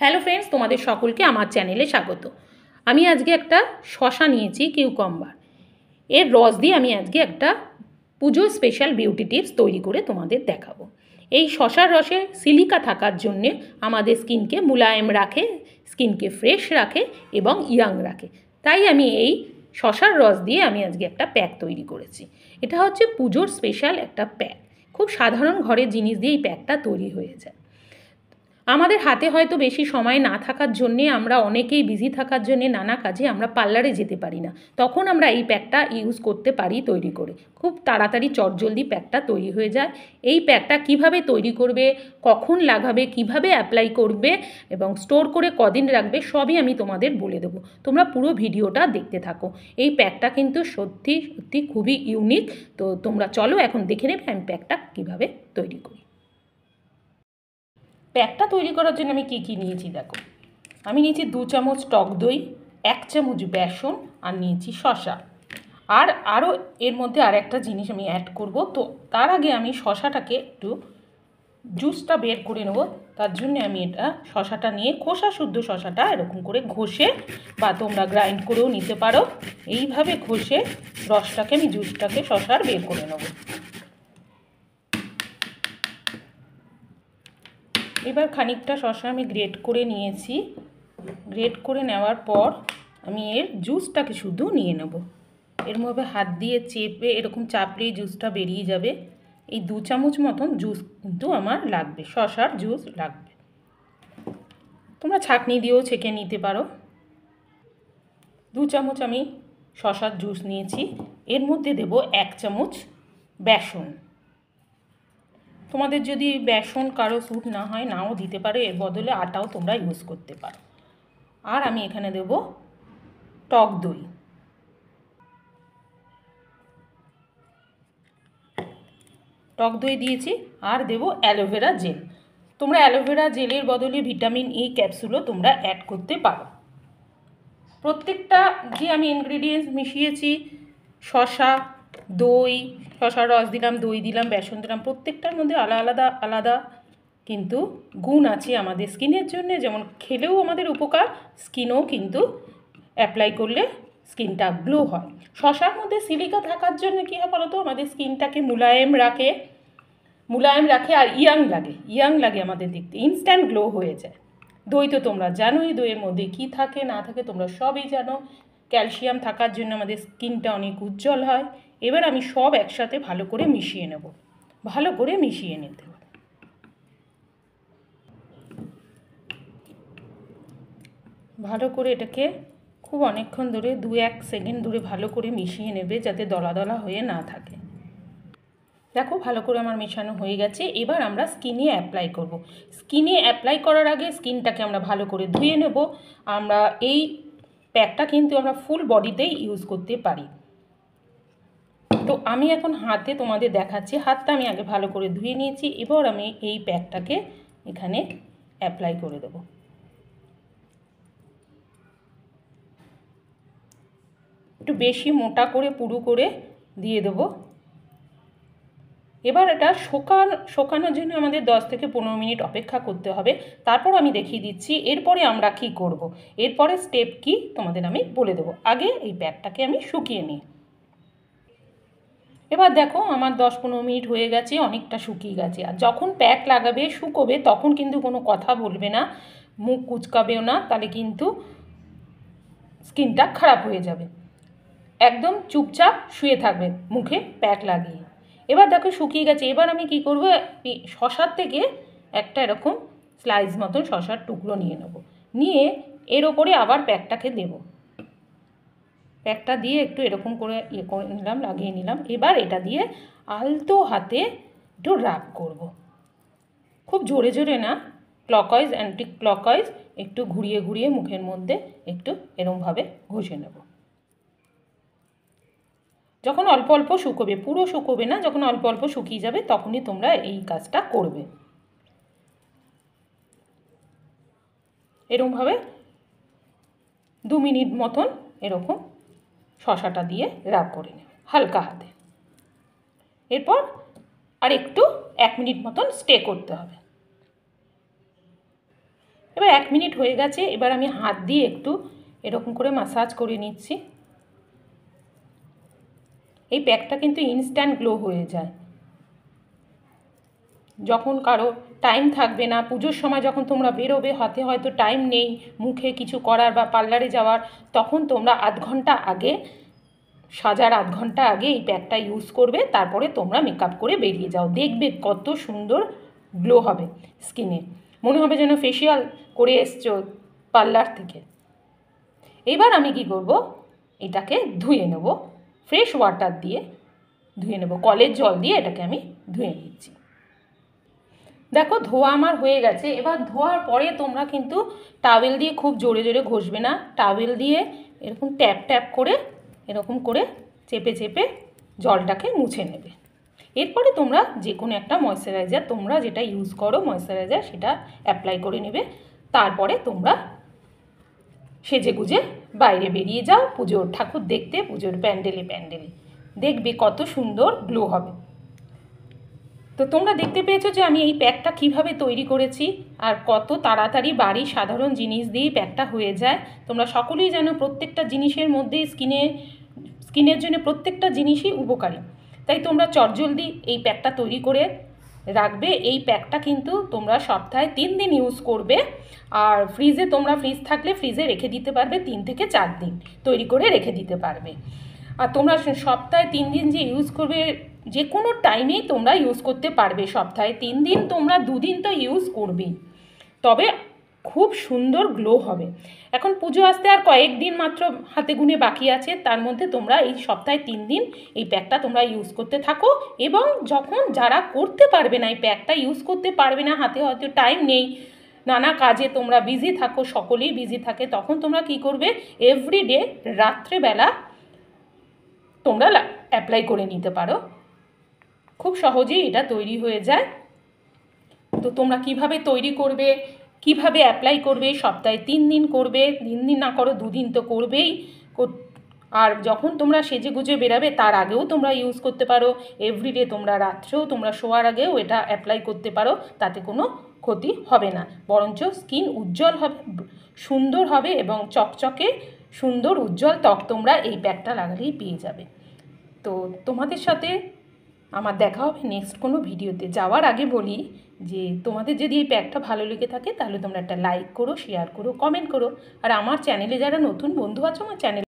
Hello friends, তোমাদের সকলকে আমার চ্যানেলে স্বাগত। আমি আজকে একটা শশা নিয়েছি, কিউকাম্বার। এর রস দিয়ে আমি আজকে একটা পুজোর স্পেশাল বিউটি টিপস তৈরি করে তোমাদের দেখাবো। এই শশার রসে সিলিকা থাকার জন্যে আমাদের স্কিনকে মুলায়েম রাখে, স্কিনকে ফ্রেশ রাখে এবং ইয়াং রাখে। তাই আমি এই শশার রস দিয়ে আমি আজকে একটা প্যাক তৈরি করেছি। এটা হচ্ছে পুজোর স্পেশাল একটা প্যাক। খুব সাধারণ ঘরের জিনিস দিয়ে এই প্যাকটা তৈরি হয়ে যায়। আমাদের হাতে হয়তো বেশি সময় না থাকার জন্যে, আমরা অনেকেই বিজি থাকার জন্যে নানা কাজে আমরা পার্লারে যেতে পারি না। তখন আমরা এই প্যাকটা ইউজ করতে পারি তৈরি করে। খুব তাড়াতাড়ি চটজলদি প্যাকটা তৈরি হয়ে যায়। এই প্যাকটা কিভাবে তৈরি করবে, কখন লাগাবে, কিভাবে অ্যাপ্লাই করবে এবং স্টোর করে কদিন রাখবে, সবই আমি তোমাদের বলে দেবো। তোমরা পুরো ভিডিওটা দেখতে থাকো। এই প্যাকটা কিন্তু সত্যি সত্যি খুবই ইউনিক। তো তোমরা চলো এখন দেখে নেবে আমি প্যাকটা কিভাবে তৈরি করি। প্যাকটা তৈরি করার জন্য আমি কী নিয়েছি দেখো। আমি নিয়েছি 2 চামচ টক দই, 1 চামচ বেসন, আর নিয়েছি শশা। আরও এর মধ্যে আর একটা জিনিস আমি অ্যাড করব। তো তার আগে আমি শশাটাকে একটু জুসটা বের করে নেব। তার জন্য আমি এটা শশাটা নিয়ে খোসা শুদ্ধ শশাটা এরকম করে ঘষে, বা তোমরা গ্রাইন্ড করেও নিতে পারো, এইভাবে ঘষে রসটাকে আমি জুসটাকে শশার বের করে নেব। এবার খানিকটা শশা আমি গ্রেট করে নিয়েছি। গ্রেট করে নেওয়ার পর আমি এর জুসটাকে শুধু নিয়ে নেব। এর মধ্যে হাত দিয়ে চেপে এরকম চাপলেই জুসটা বেরিয়ে যাবে। এই 2 চামচ মতন জুস কিন্তু আমার লাগবে, শশার জুস লাগবে। তোমরা ছাঁকনি দিয়েও ছেঁকে নিতে পারো। 2 চামচ আমি শশার জুস নিয়েছি। এর মধ্যে দেব 1 চামচ বেসন। তোমাদের যদি বেসন কারো স্যুট না হয়, নাও দিতে পারো, এর বদলে আটাও তোমরা ইউজ করতে পারো। আর আমি এখানে দেব টক দই। টক দই দিয়েছি। আর দেব অ্যালোভেরা জেল। তোমরা অ্যালোভেরা জেলের বদলে ভিটামিন ই ক্যাপসুলও তোমরা অ্যাড করতে পারো। প্রত্যেকটা যে আমি ইনগ্রিডিয়েন্টস মিশিয়েছি, শশা, দই, শশার রস দিলাম, দই দিলাম, বেসন দিলাম, প্রত্যেকটার মধ্যে আলাদা আলাদা কিন্তু গুণ আছে আমাদের স্কিনের জন্য। যেমন খেলেও আমাদের উপকার, স্কিনও কিন্তু অ্যাপ্লাই করলে স্কিনটা গ্লো হয়। শশার মধ্যে সিলিকা থাকার জন্য কী হয় বলো তো, আমাদের স্কিনটাকে মুলায়েম রাখে আর ইয়াং লাগে আমাদের দেখতে, ইনস্ট্যান্ট গ্লো হয়ে যায়। দই তো তোমরা জানোই, দইয়ের মধ্যে কী থাকে না থাকে তোমরা সবই জানো। ক্যালসিয়াম থাকার জন্য আমাদের স্কিনটা অনেক উজ্জ্বল হয়। এবার আমি সব একসাথে ভালো করে মিশিয়ে নেব। ভালো করে মিশিয়ে নিতে হবে। ভালো করে এটাকে খুব অনেকক্ষণ ধরে 2-1 সেকেন্ড ধরে ভালো করে মিশিয়ে নেবে, যাতে দলা দলা হয়ে না থাকে। দেখো ভালো করে আমার মেশানো হয়ে গেছে। এবার আমরা স্কিনে অ্যাপ্লাই করব। স্কিনে অ্যাপ্লাই করার আগে স্কিনটাকে আমরা ভালো করে ধুয়ে নেব। আমরা এই প্যাকটা কিন্তু আমরা ফুল বডিতেই ইউজ করতে পারি। তো আমি এখন হাতে তোমাদের দেখাচ্ছি। হাতটা আমি আগে ভালো করে ধুয়ে নিয়েছি। এবার আমি এই প্যাকটাকে এখানে অ্যাপ্লাই করে দেব। একটু বেশি মোটা করে পুরু করে দিয়ে দেবো। এবার এটা শোকানোর জন্য আমাদের 10 থেকে 15 মিনিট অপেক্ষা করতে হবে। তারপর আমি দেখিয়ে দিচ্ছি এরপরে আমরা কি করব। এরপরে স্টেপ কি তোমাদের আমি বলে দেবো। আগে এই প্যাকটাকে আমি শুকিয়ে নিই। এবার দেখো আমার 10-15 মিনিট হয়ে গেছে, অনেকটা শুকিয়ে গেছে। আর যখন প্যাক লাগাবে, শুকোবে, তখন কিন্তু কোনো কথা বলবে না, মুখ কুচকাবেও না, তাহলে কিন্তু স্কিনটা খারাপ হয়ে যাবে। একদম চুপচাপ শুয়ে থাকবে মুখে প্যাক লাগিয়ে। এবার দেখো শুকিয়ে গেছে। এবার আমি কি করব, শশার থেকে একটা এরকম স্লাইস মতন শশার টুকরো নিয়ে নেব। নিয়ে এর ওপরে আবার প্যাকটাকে দেব। প্যাকটা দিয়ে একটু এরকম করে করে নিলাম, লাগিয়ে নিলাম। এবার এটা দিয়ে আলতো হাতে একটু রাব করব। খুব জোরে জোরে না, ক্লকওয়াইজ অ্যান্টি ক্লকওয়াইজ একটু ঘুরিয়ে ঘুরিয়ে মুখের মধ্যে একটু এরমভাবে ঘষে নেব। যখন অল্প অল্প শুকোবে, পুরো শুকোবে না, যখন অল্প অল্প শুকিয়ে যাবে তখনই তোমরা এই কাজটা করবে। এরকমভাবে 2 মিনিট মতন এরকম শশাটা দিয়ে রাব করে নেবে হালকা হাতে। এরপর আর একটু 1 মিনিট মতন স্টে করতে হবে। এবার 1 মিনিট হয়ে গেছে। এবার আমি হাত দিয়ে একটু এরকম করে ম্যাসাজ করে নিচ্ছি। এই প্যাকটা কিন্তু ইনস্ট্যান্ট গ্লো হয়ে যায়। যখন কারো টাইম থাকবে না, পুজোর সময় যখন তোমরা বেরোবে, হাতে হয়তো টাইম নেই মুখে কিছু করার বা পার্লারে যাওয়ার, তখন তোমরা আধ ঘন্টা আগে, সাজার আধ ঘন্টা আগে এই প্যাকটা ইউজ করবে। তারপরে তোমরা মেকআপ করে বেরিয়ে যাও, দেখবে কত সুন্দর গ্লো হবে স্কিনে, মনে হবে যেন ফেসিয়াল করে এসছো পার্লার থেকে। এবার আমি কি করব, এটাকে ধুয়ে নেব, ফ্রেশ ওয়াটার দিয়ে ধুয়ে নেব, কলের জল দিয়ে এটাকে আমি ধুয়ে নিচ্ছি। দেখো ধোয়া আমার হয়ে গেছে। এবার ধোয়ার পরে তোমরা কিন্তু টাওয়েল দিয়ে খুব জোরে জোরে ঘষবে না, টাওয়েল দিয়ে এরকম ট্যাপ ট্যাপ করে এরকম করে চেপে চেপে জলটাকে মুছে নেবে। এরপরে তোমরা যে কোনো একটা ময়েশ্চারাইজার, তোমরা যেটা ইউজ করো ময়েশ্চারাইজার, সেটা অ্যাপ্লাই করে নেবে। তারপরে তোমরা সেজে গুজে বাইরে বেরিয়ে যাও পুজোর ঠাকুর দেখতে, পুজোর প্যান্ডেলে প্যান্ডেলে, দেখবে কত সুন্দর গ্লো হবে। তো তোমরা দেখতে পেয়েছো যে আমি এই প্যাকটা কিভাবে তৈরি করেছি আর কত তাড়াতাড়ি বাড়ির সাধারণ জিনিস দিয়েই প্যাকটা হয়ে যায়। তোমরা সকলেই জানো প্রত্যেকটা জিনিসের মধ্যে স্কিনের জন্য প্রত্যেকটা জিনিসই উপকারী, তাই তোমরা চটজলদি এই প্যাকটা তৈরি করে রাখবে। এই প্যাকটা কিন্তু তোমরা সপ্তাহে 3 দিন ইউজ করবে, আর ফ্রিজ থাকলে ফ্রিজে রেখে দিতে পারবে 3 থেকে 4 দিন তৈরি করে রেখে দিতে পারবে। আর তোমরা সপ্তাহে 3 দিন যে ইউজ করবে, যে কোনো টাইমেই তোমরা ইউজ করতে পারবে। সপ্তাহে 3 দিন, তোমরা 2 দিন তো ইউজ করবেই, তবে খুব সুন্দর গ্লো হবে। এখন পুজো আসতে আর কয়েকদিন মাত্র হাতে গুনে বাকি আছে, তার মধ্যে তোমরা এই সপ্তাহে 3 দিন এই প্যাকটা তোমরা ইউজ করতে থাকো। এবং যখন যারা করতে পারবে না, এই প্যাকটা ইউজ করতে পারবে না, হাতে হয়তো টাইম নেই, নানা কাজে তোমরা বিজি থাকো, সকলেই বিজি থাকে, তখন তোমরা কি করবে, এভরিডে রাত্রেবেলা তোমরা অ্যাপ্লাই করে নিতে পারো। খুব সহজেই এটা তৈরি হয়ে যায়। তো তোমরা কিভাবে তৈরি করবে, কিভাবে অ্যাপ্লাই করবে, সপ্তাহে 3 দিন করবে, 3 দিন না করো 2 দিন তো করবেই। আর যখন তোমরা সেজে গুজে বেরাবে তার আগেও তোমরা ইউজ করতে পারো। এভরিডে তোমরা রাত্রেও, তোমরা শোয়ার আগেও এটা অ্যাপ্লাই করতে পারো, তাতে কোনো ক্ষতি হবে না, বরঞ্চ স্কিন উজ্জ্বল হবে, সুন্দর হবে এবং চকচকে সুন্দর উজ্জ্বল ত্বক তোমরা এই প্যাকটা লাগালেই পেয়ে যাবে। তো তোমাদের সাথে আমার দেখা হবে নেক্সট কোনো ভিডিওতে। যাওয়ার আগে বলি যে তোমাদের যদি এই প্যাকটা ভালো লেগে থাকে তাহলে তোমরা একটা লাইক করো, শেয়ার করো, কমেন্ট করো। আর আমার চ্যানেলে যারা নতুন বন্ধু আছো, আমার চ্যানেল